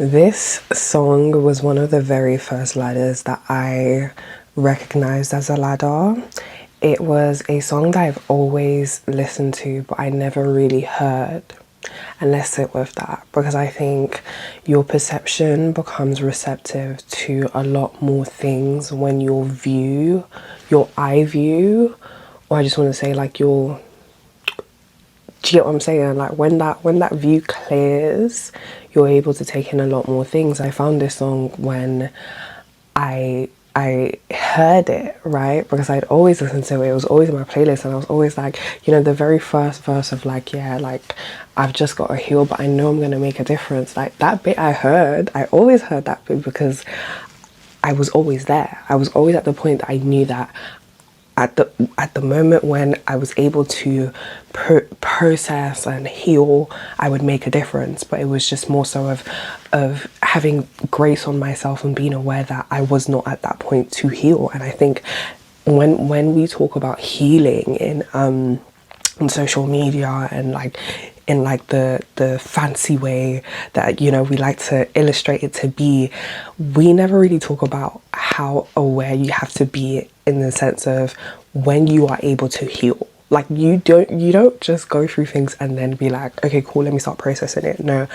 This song was one of the very first ladders that I recognized as a ladder. It was a song that I've always listened to, but I never really heard. And let's sit with that, because I think your perception becomes receptive to a lot more things when your eye view, or I just want to say like do you get what I'm saying? Like when that view clears, you're able to take in a lot more things. I found this song when I heard it, right? Because I'd always listened to it. It was always in my playlist, and I was always like, you know, the very first verse of like, yeah, like I've just got to heal, but I know I'm gonna make a difference. Like that bit I always heard that bit because I was always there. I was always at the point that I knew that at the moment when I was able to process and heal, I would make a difference. But it was just more so of having grace on myself and being aware that I was not at that point to heal. And I think when we talk about healing in on social media and like in like the fancy way that, you know, we like to illustrate it to be, we never really talk about how aware you have to be in the sense of when you are able to heal. Like you don't just go through things and then be like, okay, cool, let me start processing it. No,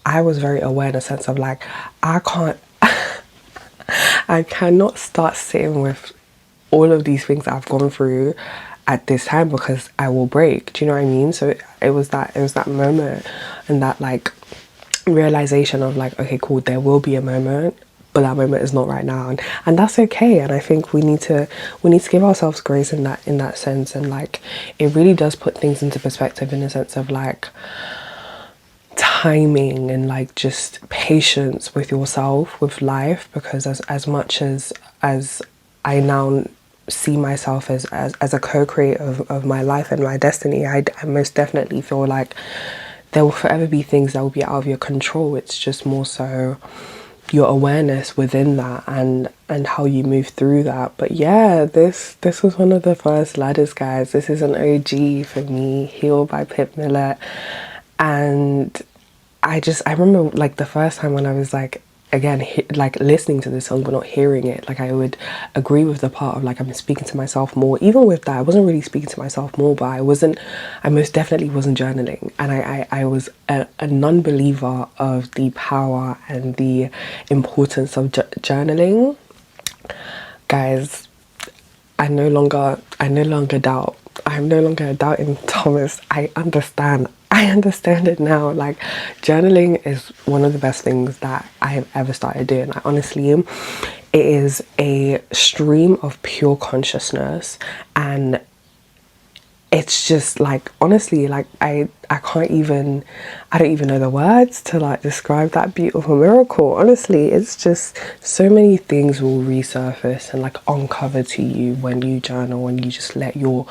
I was very aware in a sense of like, I cannot start sitting with all of these things that I've gone through at this time because I will break. Do you know what I mean? So it was that moment and that like realization of like, okay, cool, there will be a moment, but that moment is not right now, and that's okay. And I think we need to give ourselves grace in that sense, and like it really does put things into perspective in the sense of like timing and like just patience with yourself, with life, because as much as I now see myself as a co-creator of my life and my destiny, I most definitely feel like there will forever be things that will be out of your control. It's just more so your awareness within that and how you move through that. But yeah, this was one of the first ladders, guys. This is an OG for me, Heal by Pip Millett. And I remember like the first time when I was like, again, like listening to this song but not hearing it, like I would agree with the part of like I'm speaking to myself more. Even with that, I wasn't really speaking to myself more, but I most definitely wasn't journaling. And I was a non-believer of the power and the importance of journaling. Guys, I no longer doubt. I'm no longer doubting Thomas. I understand it now. Like journaling is one of the best things that I have ever started doing. I honestly am. It is a stream of pure consciousness, and it's just like, honestly, like I don't even know the words to like describe that beautiful miracle. Honestly, it's just so many things will resurface and like uncover to you when you journal, when you just let your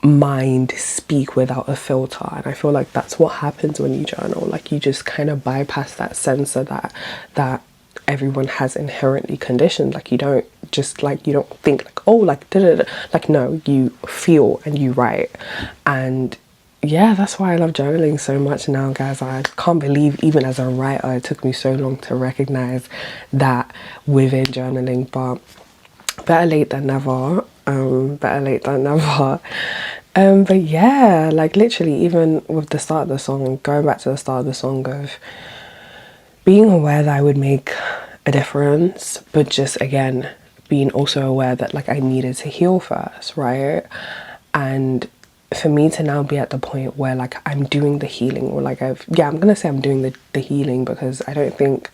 mind speak without a filter. And I feel like that's what happens when you journal. Like you just kind of bypass that censor that everyone has inherently conditioned. Like you don't think like, oh, like da, da, da. Like no, you feel and you write. And yeah, that's why I love journaling so much now, guys. I can't believe even as a writer it took me so long to recognize that within journaling. But better late than never. Better late than never. But yeah, like literally even with the start of the song, going back to the start of the song of being aware that I would make a difference, but just again being also aware that like I needed to heal first, right? And for me to now be at the point where like I'm doing the healing, or like I'm gonna say I'm doing the healing, because I don't think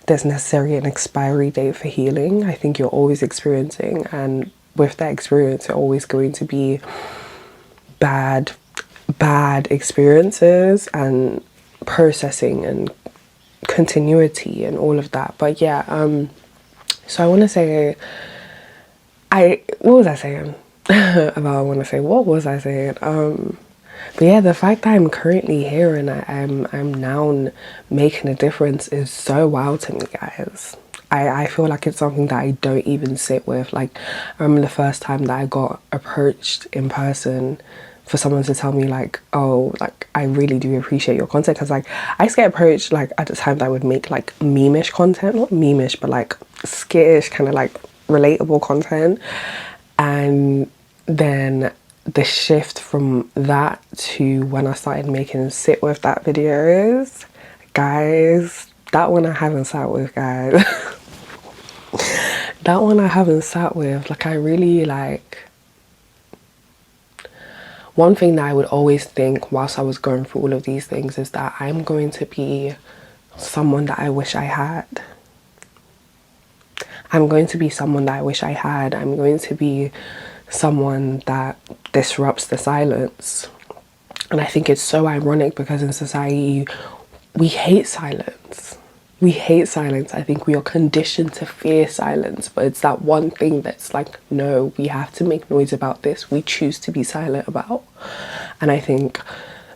there's necessarily an expiry date for healing. I think you're always experiencing, and with that experience you're always going to be bad experiences and processing and continuity and all of that. But yeah, so I want to say what was I saying? What was I saying? But yeah, the fact that I'm currently here and I'm now making a difference is so wild to me, guys. I feel like it's something that I don't even sit with. Like I remember the first time that I got approached in person for someone to tell me like, oh, like I really do appreciate your content, because like I used to get approached like at the time that I would make like meme-ish content, not meme-ish but like skittish kind of like relatable content, and then the shift from that to when I started making sit with that videos, guys, that one I haven't sat with, guys. That one I haven't sat with. Like I really like, one thing that I would always think whilst I was going through all of these things is that I'm going to be someone that I wish I had. I'm going to be someone that I wish I had. I'm going to be someone that disrupts the silence. And I think it's so ironic because in society, we hate silence. We hate silence. I think we are conditioned to fear silence, but it's that one thing that's like, no, we have to make noise about this. We choose to be silent about. And I think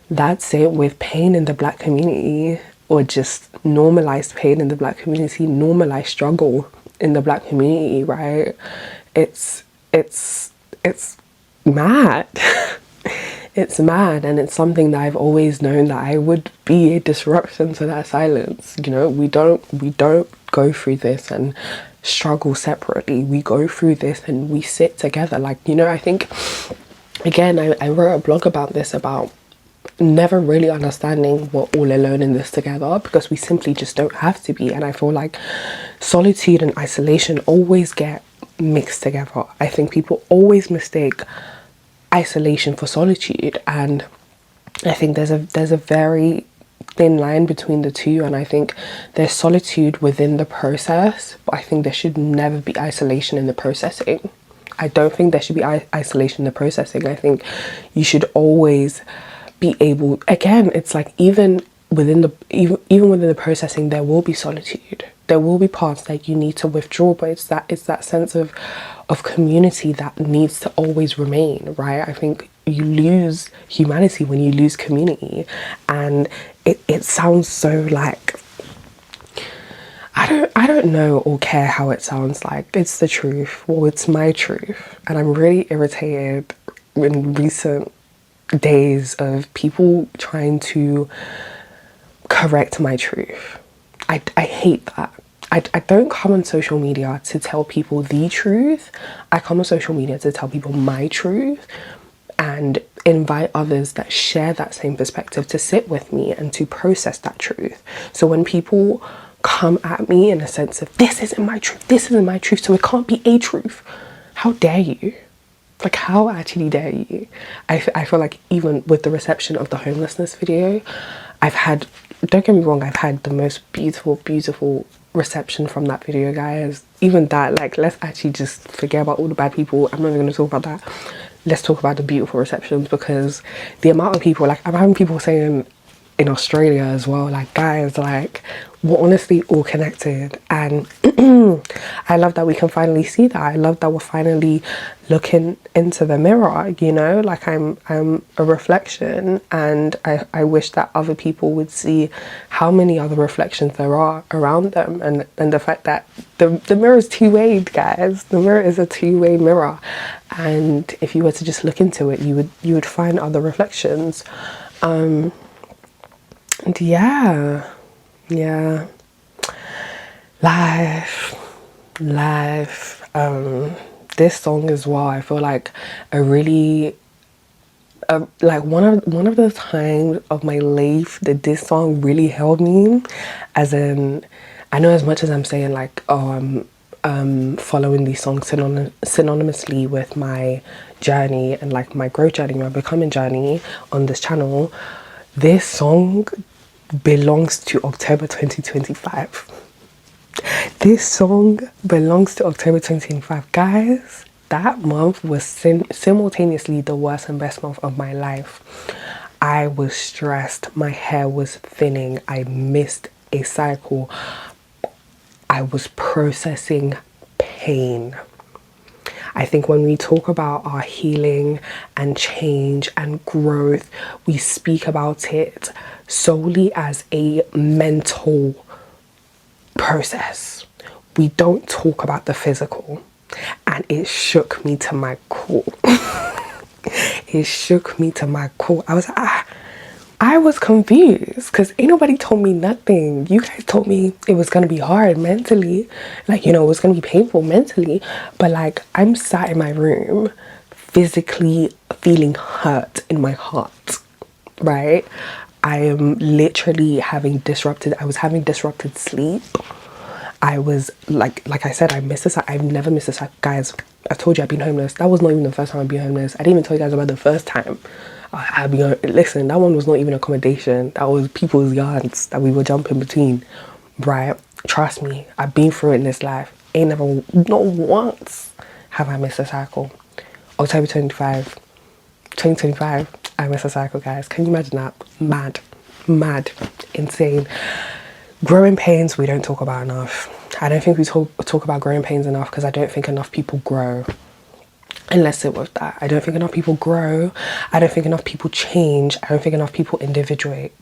that's it with pain in the Black community, or just normalized pain in the Black community, normalized struggle in the Black community, right? It's mad. It's mad, and it's something that I've always known that I would be a disruption to that silence. You know, we don't go through this and struggle separately. We go through this and we sit together. Like, you know, I think, again, I wrote a blog about this, about never really understanding we're all alone in this together, because we simply just don't have to be. And I feel like solitude and isolation always get mixed together. I think people always mistake isolation for solitude, and I think there's a very thin line between the two. And I think there's solitude within the process, but I think there should never be isolation in the processing. I don't think there should be isolation in the processing. I think you should always be able, again, it's like even within the processing, there will be solitude. There will be parts that you need to withdraw, but it's that sense of community that needs to always remain, right? I think you lose humanity when you lose community, and it sounds so like, I don't know or care how it sounds like. It's the truth. Well, it's my truth, and I'm really irritated in recent days of people trying to correct my truth. I hate that. I don't come on social media to tell people the truth. I come on social media to tell people my truth and invite others that share that same perspective to sit with me and to process that truth. So when people come at me in a sense of, this isn't my truth, so it can't be a truth, how dare you? Like, how actually dare you? I feel like even with the reception of the homelessness video, don't get me wrong, I've had the most beautiful reception from that video, guys. Even that, like, let's actually just forget about all the bad people. I'm not even going to talk about that. Let's talk about the beautiful receptions, because the amount of people, like, I'm having people saying in Australia as well, like, guys, like, we're honestly all connected. And I love that we can finally see that. I love that we're finally looking into the mirror, you know, like I'm a reflection, and I wish that other people would see how many other reflections there are around them, and the fact that the mirror is two-way, guys. The mirror is a two-way mirror, and if you were to just look into it, you would find other reflections. And yeah, life. This song as well, I feel like a really like one of the times of my life that this song really held me. As in, I know as much as I'm saying like, oh, I'm following these songs synonymously with my journey and like my growth journey, my becoming journey on this channel, this song belongs to October 2025. This song belongs to October 2025. Guys, that month was simultaneously the worst and best month of my life. I was stressed. My hair was thinning. I missed a cycle. I was processing pain. I think when we talk about our healing and change and growth, we speak about it solely as a mental process. We don't talk about the physical, and it shook me to my core. It shook me to my core. I was like, I was confused because ain't nobody told me nothing. You guys told me it was gonna be hard mentally, like, you know, it was gonna be painful mentally, but like I'm sat in my room physically feeling hurt in my heart, right? I am literally I was having disrupted sleep. I was like I said, I miss this. I've never missed this. Guys, I told you I've been homeless. That was not even the first time I've been homeless. I didn't even tell you guys about the first time I've been. Listen, that one was not even accommodation. That was people's yards that we were jumping between. Right? Trust me, I've been through it in this life. Ain't never, not once have I missed a cycle. October 2025, I missed a cycle, guys. Can you imagine that? Mad, insane. Growing pains we don't talk about enough. I don't think we talk about growing pains enough because I don't think enough people grow. And let's sit with that. I don't think enough people grow. I don't think enough people change. I don't think enough people individuate.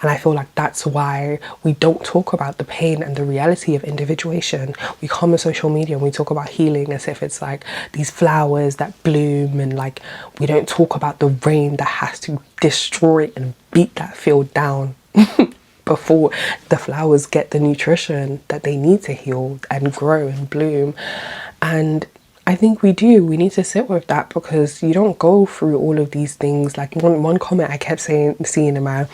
And I feel like that's why we don't talk about the pain and the reality of individuation. We come on social media and we talk about healing as if it's like these flowers that bloom, and like we don't talk about the rain that has to destroy and beat that field down before the flowers get the nutrition that they need to heal and grow and bloom. And I think we need to sit with that, because you don't go through all of these things. Like one comment I kept seeing in my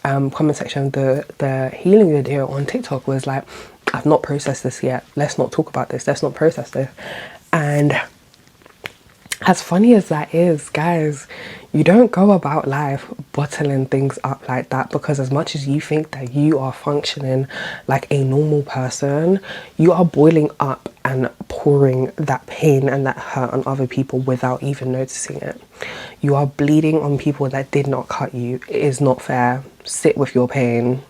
comment section of the healing video on TikTok was like, I've not processed this yet. Let's not talk about this. Let's not process this. And as funny as that is, guys, you don't go about life bottling things up like that, because as much as you think that you are functioning like a normal person, you are boiling up and pouring that pain and that hurt on other people without even noticing it. You are bleeding on people that did not cut you. It is not fair. Sit with your pain.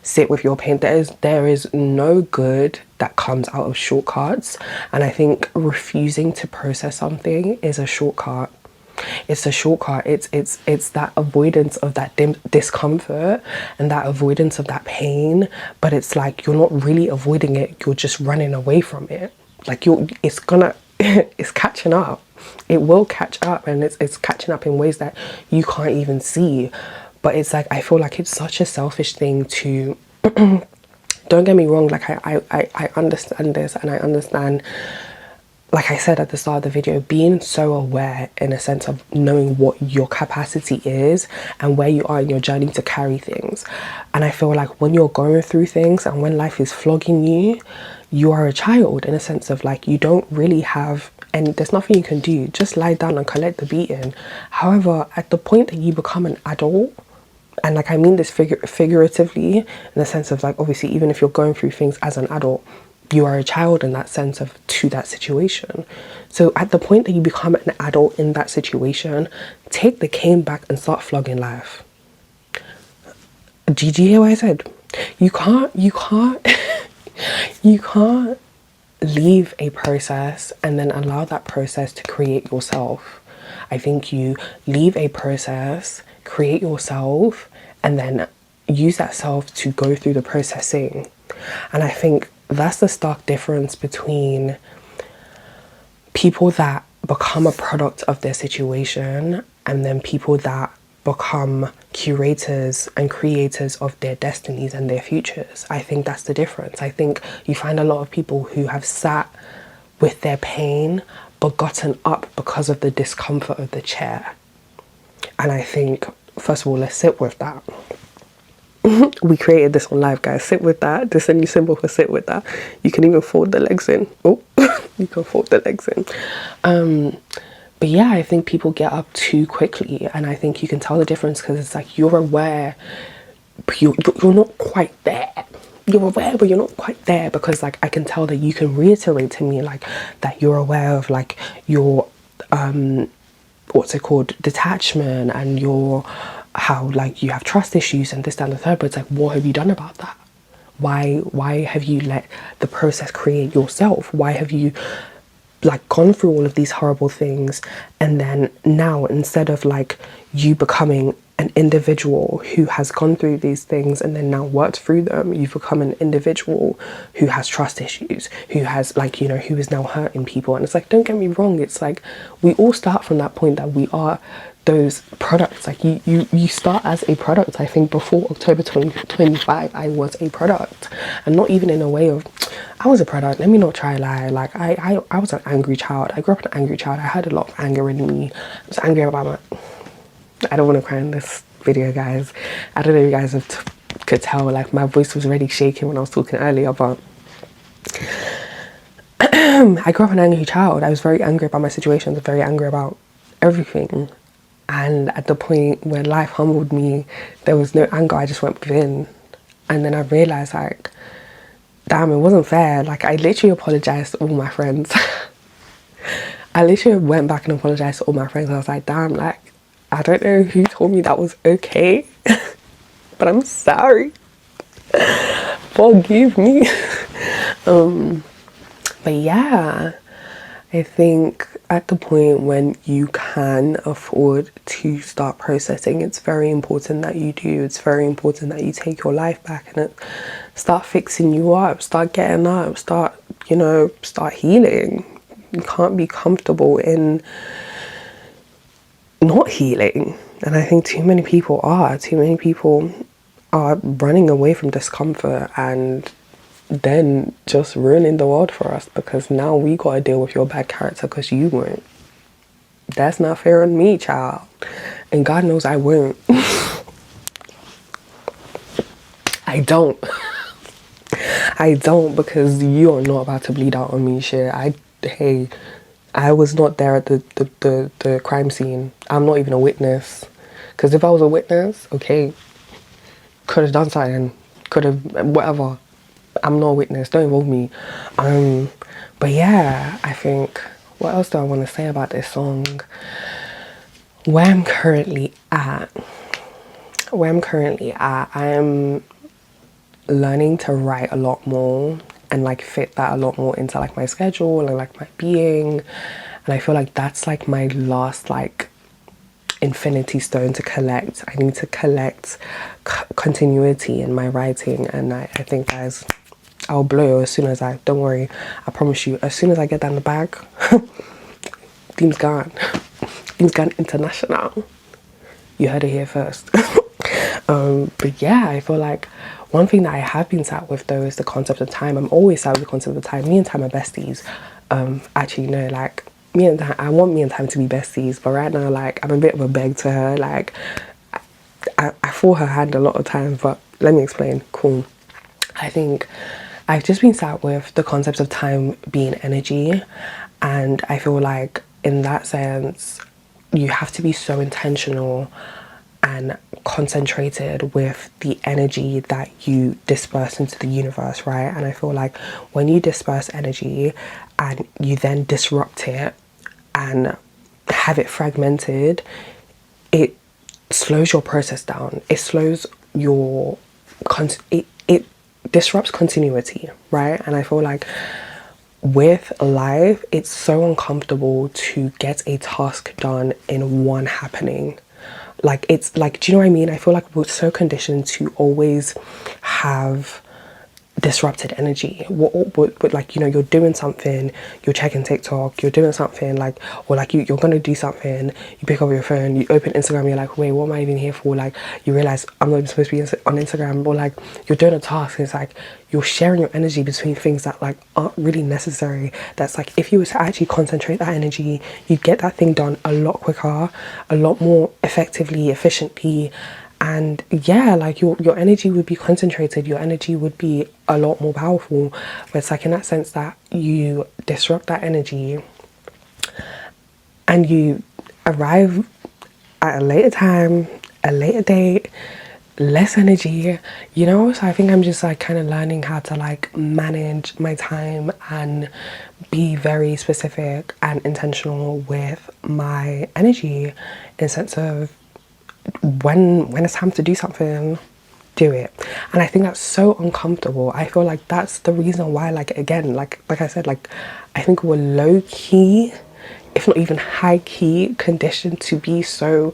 Sit with your pain. There is no good that comes out of shortcuts, and I think refusing to process something is a shortcut. It's a shortcut. It's that avoidance of that discomfort and that avoidance of that pain, but it's like you're not really avoiding it, you're just running away from it. Like it's catching up. It will catch up, and it's catching up in ways that you can't even see. But it's like, I feel like it's such a selfish thing to don't get me wrong, like I understand this, and I understand, like I said at the start of the video, being so aware in a sense of knowing what your capacity is and where you are in your journey to carry things. And I feel like when you're going through things and when life is flogging you, you are a child in a sense of like, you don't really have, and there's nothing you can do, just lie down and collect the beating. However, at the point that you become an adult, and like I mean this figuratively, in the sense of like, obviously even if you're going through things as an adult, you are a child in that sense of to that situation. So at the point that you become an adult in that situation, take the cane back and start flogging life. Did you hear what I said? You can't you can't leave a process and then allow that process to create yourself. I think you leave a process, create yourself, and then use that self to go through the processing. And I think that's the stark difference between people that become a product of their situation and then people that become curators and creators of their destinies and their futures. I think that's the difference. I think you find a lot of people who have sat with their pain but gotten up because of the discomfort of the chair. And I think, first of all, let's sit with that. We created this on live, guys. Sit with that. This is a new symbol for sit with that. You can even fold the legs in. Oh, you can fold the legs in. But yeah, I think people get up too quickly, and I think you can tell the difference because it's like you're aware, but you're not quite there. You're aware, but you're not quite there, because like I can tell that you can reiterate to me like that you're aware of like your what's it called, detachment, and your how like you have trust issues and this, that, and the third. But it's like, what have you done about that? Why have you let the process create yourself? Why have you like gone through all of these horrible things, and then now instead of like you becoming an individual who has gone through these things and then now worked through them. You've become an individual who has trust issues, who has, like, you know, who is now hurting people. And it's like, don't get me wrong, it's like we all start from that point that we are those products. Like you start as a product. I think before October 2025 I was a product, and not even in a way of I was a product, let me not try lie. Like I was an angry child. I grew up an angry child. I had a lot of anger in me. I was angry about my, I don't want to cry in this video, guys. I don't know if you guys could tell, like my voice was already shaking when I was talking earlier, but I grew up an angry child. I was very angry about my situations, very angry about everything. And at the point where life humbled me, there was no anger, I just went within. And then I realized, like, damn, it wasn't fair. Like, I literally apologized to all my friends. I literally went back and apologized to all my friends. I was like, damn, like, I don't know who told me that was okay, but I'm sorry. Forgive me. But yeah, I think at the point when you can afford to start processing, it's very important that you do. It's very important that you take your life back and start fixing you up, start getting up, start, you know, start healing. You can't be comfortable in not healing. And I think too many people are running away from discomfort and then just ruining the world for us, because now we gotta deal with your bad character because you weren't. That's not fair on me, child. And God knows I won't. I don't. I don't, because you are not about to bleed out on me, shit. Hey, I was not there at the crime scene. I'm not even a witness. Because if I was a witness, okay, could have done something, could have, whatever. I'm not a witness, don't involve me. But yeah, I think, what else do I want to say about this song? Where I'm currently at, I am learning to write a lot more and like fit that a lot more into like my schedule and like my being. And I feel like that's like my last like infinity stone to collect. I need to collect continuity in my writing, and I think, guys, I'll blow as soon as don't worry, I promise you, as soon as I get that in the bag, Deem's gone. Deem's gone international. You heard it here first. But yeah, I feel like one thing that I have been sat with though is the concept of time. I'm always sat with the concept of time. Me and time are besties. Actually, no, like, me and time, I want me and time to be besties, but right now, like, I'm a bit of a beg to her. Like, I fall her hand a lot of times, but let me explain. Cool. I think I've just been sat with the concept of time being energy, and I feel like in that sense you have to be so intentional and concentrated with the energy that you disperse into the universe, right? And I feel like when you disperse energy and you then disrupt it and have it fragmented, it slows your process down. It slows your it disrupts continuity, right? And I feel like with life, it's so uncomfortable to get a task done in one happening. Like, it's like, do you know what I mean? I feel like we're so conditioned to always have disrupted energy. What like, you know, you're doing something, you're checking TikTok, you're doing something, like, or like you're gonna do something, you pick up your phone, you open Instagram, you're like, wait, what am I even here for? Like, you realize I'm not even supposed to be on Instagram. Or like, you're doing a task and it's like you're sharing your energy between things that like aren't really necessary. That's like, if you were to actually concentrate that energy, you'd get that thing done a lot quicker, a lot more effectively, efficiently. And yeah, like your energy would be concentrated, your energy would be a lot more powerful. But it's like in that sense that you disrupt that energy and you arrive at a later time, a later date, less energy, you know? So I think I'm just like kind of learning how to like manage my time and be very specific and intentional with my energy, in the sense of when it's time to do something, do it. And I think that's so uncomfortable. I feel like that's the reason why, like, again, like I said, like, I think we're low key, if not even high key, conditioned to be so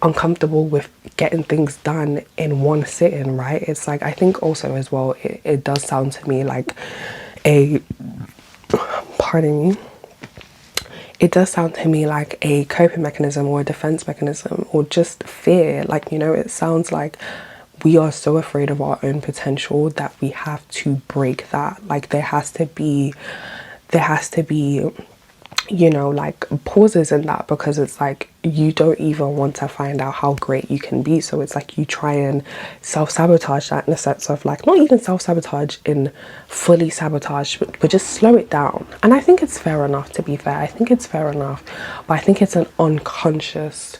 uncomfortable with getting things done in one sitting, right? It's like, I think also as well, it does sound to me like a, pardon me, it does sound to me like a coping mechanism or a defense mechanism or just fear. Like, you know, it sounds like we are so afraid of our own potential that we have to break that. Like there has to be, you know, like pauses in that, because it's like you don't even want to find out how great you can be. So it's like you try and self-sabotage that, in the sense of like, not even self-sabotage in fully sabotage, but just slow it down. And I think it's fair enough, to be fair. I think it's fair enough, but I think it's an unconscious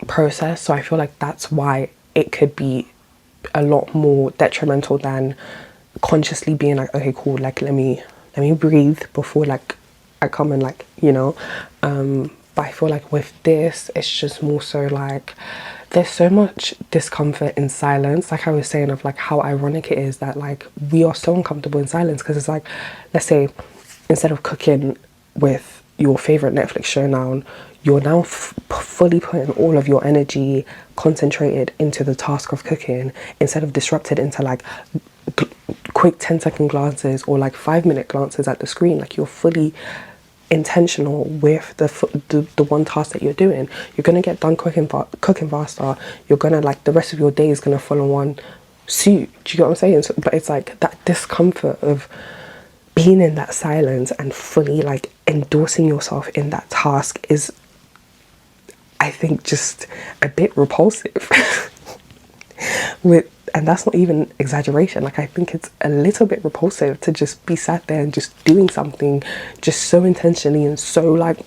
process. So I feel like that's why it could be a lot more detrimental than consciously being like, okay, cool, like let me breathe before like I come and like, you know. But I feel like with this, it's just more so like there's so much discomfort in silence. Like I was saying, of like how ironic it is that like we are so uncomfortable in silence, because it's like, let's say instead of cooking with your favorite Netflix show now, you're now fully putting all of your energy concentrated into the task of cooking, instead of disrupted into like quick 10-second glances or like 5-minute glances at the screen. Like you're fully intentional with the one task that you're doing. You're gonna get done cooking faster. You're gonna, like, the rest of your day is gonna follow one suit. Do you get what I'm saying? So, but it's like that discomfort of being in that silence and fully like endorsing yourself in that task is, I think, just a bit repulsive. And that's not even exaggeration. Like I think it's a little bit repulsive to just be sat there and just doing something just so intentionally and so like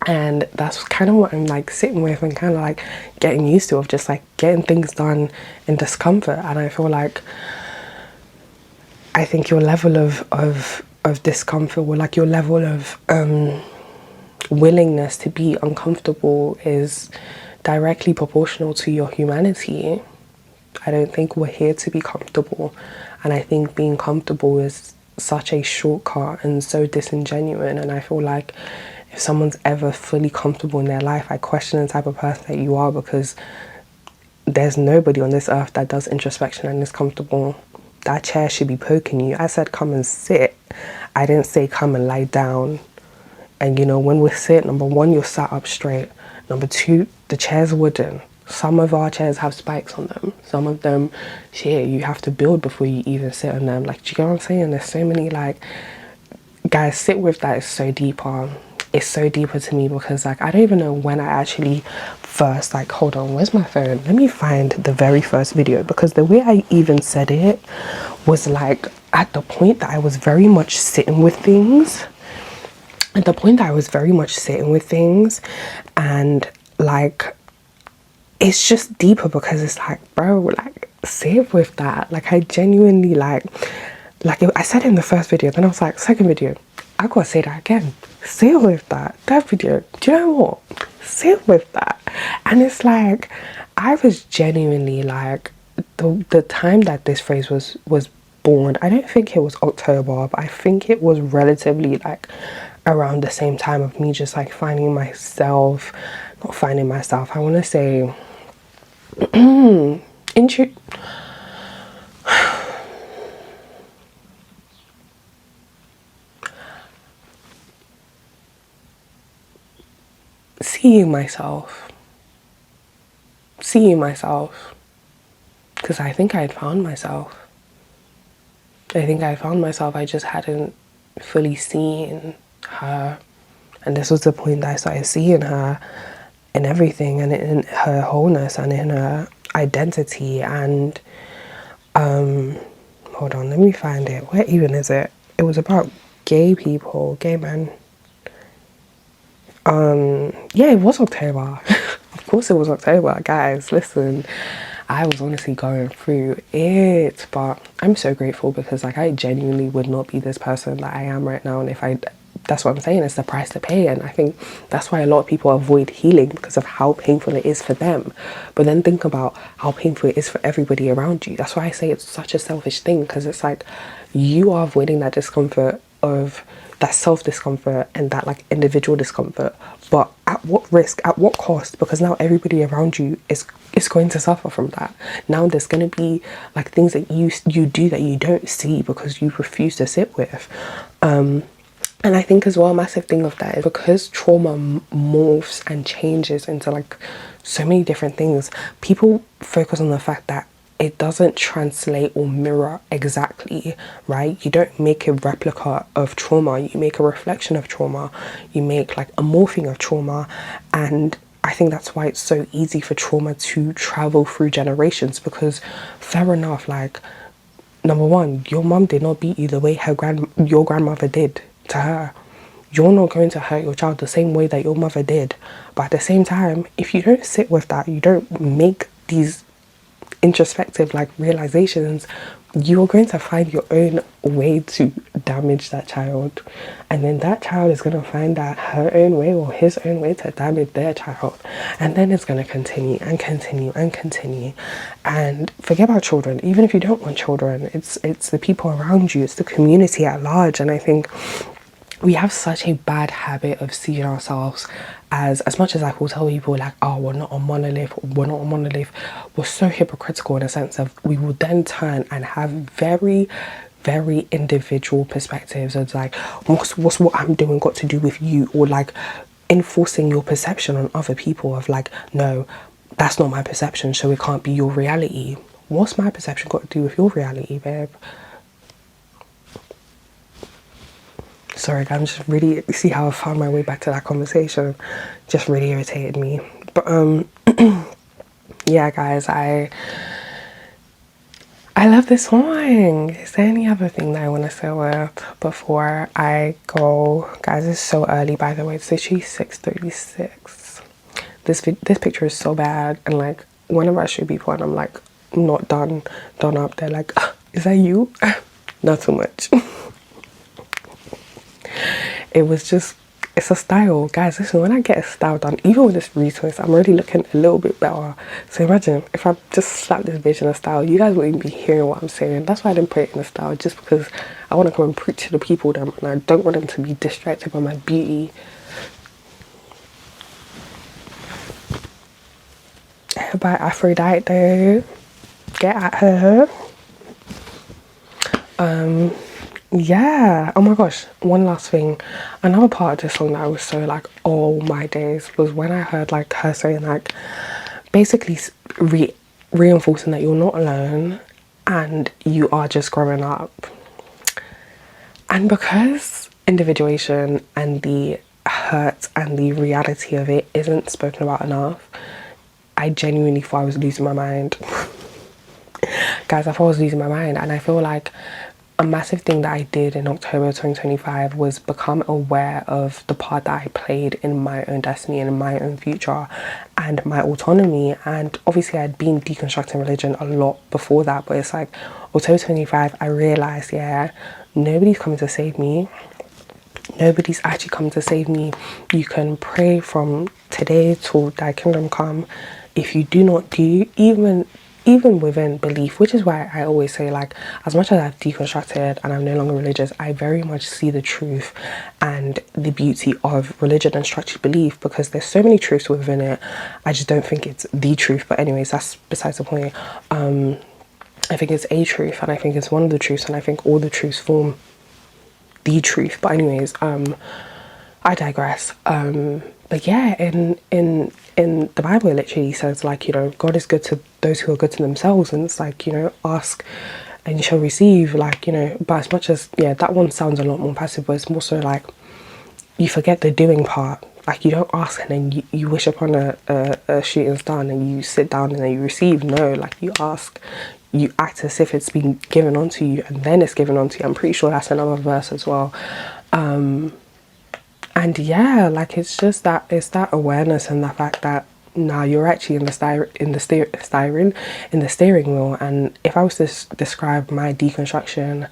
and that's kind of what I'm like sitting with and kind of like getting used to, of just like getting things done in discomfort. And I feel like I think your level of discomfort, or like your level of willingness to be uncomfortable, is directly proportional to your humanity. I don't think we're here to be comfortable, and I think being comfortable is such a shortcut and so disingenuous. And I feel like if someone's ever fully comfortable in their life, I question the type of person that you are, because there's nobody on this earth that does introspection and is comfortable. That chair should be poking you. I said come and sit. I didn't say come and lie down. And you know, when we sit, number one, you're sat up straight. Number two, the chair's wooden. Some of our chairs have spikes on them. Some of them, shit, you have to build before you even sit on them. Like, do you get what I'm saying? There's so many, like, guys, sit with that is so deeper. It's so deeper to me, because like I don't even know when I actually first, like, hold on, where's my phone? Let me find the very first video, because the way I even said it was like at the point that I was very much sitting with things. At the point that I was very much sitting with things, and like it's just deeper, because it's like, bro, like sit with that. Like I genuinely like I said it in the first video, then I was like, second video, I gotta say that again. Sit with that. That video, do you know what? Sit with that. And it's like, I was genuinely like, the time that this phrase was born, I don't think it was October, but I think it was relatively like around the same time of me just like finding myself, not finding myself, I want to say seeing myself, because I think I had found myself. I just hadn't fully seen her, and this was the point that I started seeing her in everything, and in her wholeness and in her identity. And hold on, let me find it. Where even is it? It was about gay people, gay men. Yeah, it was October. Of course it was October, guys. Listen, I was honestly going through it, but I'm so grateful, because like I genuinely would not be this person that I am right now. And if I, that's what I'm saying, it's the price to pay. And I think that's why a lot of people avoid healing, because of how painful it is for them. But then think about how painful it is for everybody around you. That's why I say it's such a selfish thing, because it's like you are avoiding that discomfort of that self discomfort and that like individual discomfort, but at what risk, at what cost? Because now everybody around you is going to suffer from that. Now there's going to be like things that you do that you don't see because you refuse to sit with. And I think as well, a massive thing of that is because trauma morphs and changes into like so many different things, people focus on the fact that it doesn't translate or mirror exactly, right? You don't make a replica of trauma, you make a reflection of trauma, you make like a morphing of trauma. And I think that's why it's so easy for trauma to travel through generations, because fair enough, like, number one, your mum did not beat you the way your grandmother did to her. You're not going to hurt your child the same way that your mother did. But at the same time, if you don't sit with that, you don't make these introspective like realizations, you're going to find your own way to damage that child, and then that child is going to find that her own way or his own way to damage their child, and then it's going to continue and continue and continue. And forget about children, even if you don't want children, it's the people around you, it's the community at large. And I think we have such a bad habit of seeing ourselves as much as I will tell people like, oh, we're not a monolith, we're so hypocritical in a sense of we will then turn and have very, very individual perspectives. It's like, what's what I'm doing got to do with you? Or like enforcing your perception on other people of like, no, that's not my perception, so it can't be your reality. What's my perception got to do with your reality, babe? Sorry, I'm just really, see how I found my way back to that conversation, just really irritated me. But yeah, guys, I love this song. Is there any other thing that I want to say with before I go? Guys, it's so early, by the way. It's literally 6:36. This picture is so bad, and like whenever I show people and I'm like not done up, they're like, is that you? Not so much. It was just, it's a style, guys. Listen, when I get a style done, even with this retwist, I'm already looking a little bit better. So imagine if I just slap this bitch in a style, you guys wouldn't be hearing what I'm saying. That's why I didn't put it in a style, just because I want to come and preach to the people them, and I don't want them to be distracted by my beauty. By Aphrodite though, get at her. Yeah, oh my gosh, one last thing. Another part of this song that I was so like, oh my days, was when I heard like her saying like, basically reinforcing that you're not alone and you are just growing up. And because individuation and the hurt and the reality of it isn't spoken about enough, I genuinely thought I was losing my mind. Guys, I thought I was losing my mind. And I feel like a massive thing that I did in October 2025 was become aware of the part that I played in my own destiny and in my own future and my autonomy. And obviously I'd been deconstructing religion a lot before that, but it's like October 25, I realized, yeah, nobody's coming to save me. Nobody's actually coming to save me. You can pray from today till thy kingdom come. If you do not do, even within belief, which is why I always say, like, as much as I've deconstructed and I'm no longer religious, I very much see the truth and the beauty of religion and structured belief, because there's so many truths within it. I just don't think it's the truth. But anyways, that's besides the point. I think it's a truth, and I think it's one of the truths, and I think all the truths form the truth. But anyways, I digress. But yeah, in the Bible, it literally says, like, you know, God is good to those who are good to themselves, and it's like, you know, ask and you shall receive, like, you know. But as much as, yeah, that one sounds a lot more passive, but it's more so like you forget the doing part. Like, you don't ask and then you wish upon a shooting star and then you sit down and then you receive. No, like, you ask, you act as if it's been given onto you, and then it's given onto you. I'm pretty sure that's another verse as well. And yeah, like, it's just that, it's that awareness and the fact that now you're actually in the steering wheel. And if I was to describe my deconstruction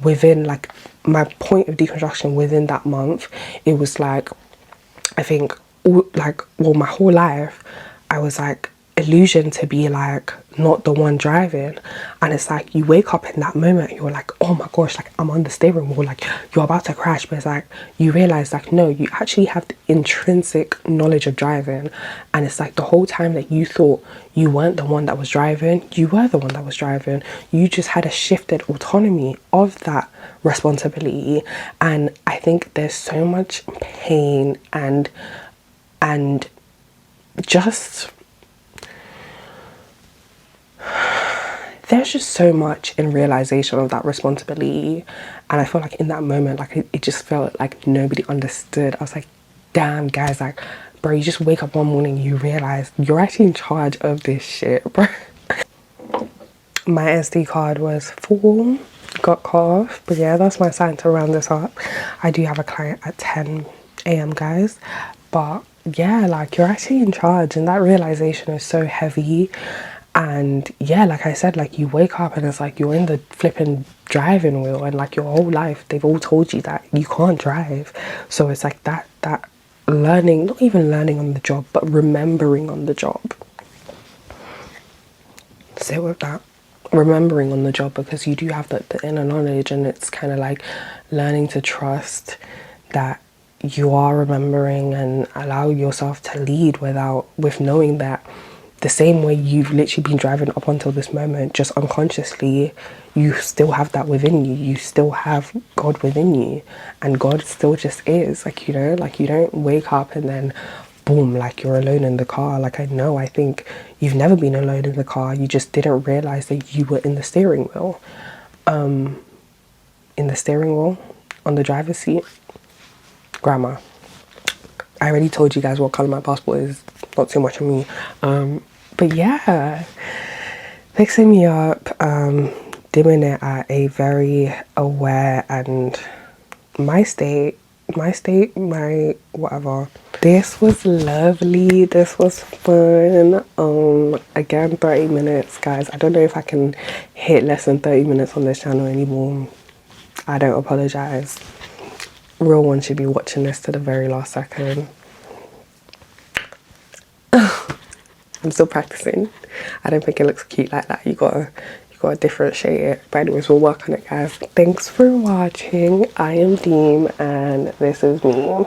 within, like, my point of deconstruction within that month, it was like, I think, like, well, my whole life I was like illusion to be like not the one driving, and it's like you wake up in that moment, you're like, oh my gosh, like I'm on the steering wheel, like you're about to crash, but it's like you realize like no, you actually have the intrinsic knowledge of driving, and it's like the whole time that you thought you weren't the one that was driving, you were the one that was driving. You just had a shifted autonomy of that responsibility. And I think there's so much pain and just there's just so much in realization of that responsibility. And I feel like in that moment, like it just felt like nobody understood. I was like, damn guys, like bro, you just wake up one morning, you realize you're actually in charge of this shit, bro. My SD card was full, got cut off, but yeah, that's my sign to round this up. I do have a client at 10 a.m. guys, but yeah, like you're actually in charge, and that realization is so heavy. And yeah, like I said, like you wake up and it's like you're in the flipping driving wheel, and like your whole life they've all told you that you can't drive. So it's like that learning, not even learning on the job, but remembering on the job. Sit with that, remembering on the job, because you do have the inner knowledge, and it's kind of like learning to trust that you are remembering and allow yourself to lead with knowing that the same way you've literally been driving up until this moment, just unconsciously, you still have that within you. You still have God within you, and God still just is, like, you know, like you don't wake up and then boom, like you're alone in the car. Like I think you've never been alone in the car, you just didn't realize that you were in the steering wheel, on the driver's seat. Grammar. I already told you guys what color my passport is, not too much of me. But yeah, fixing me up, dimming it at a very aware and my whatever. This was lovely, this was fun. Again, 30 minutes, guys. I don't know if I can hit less than 30 minutes on this channel anymore. I don't apologize. Real one should be watching this to the very last second. I'm still practicing. I don't think it looks cute like that. You gotta differentiate it. But anyways, we'll work on it, guys. Thanks for watching. I am Deem, and this is me.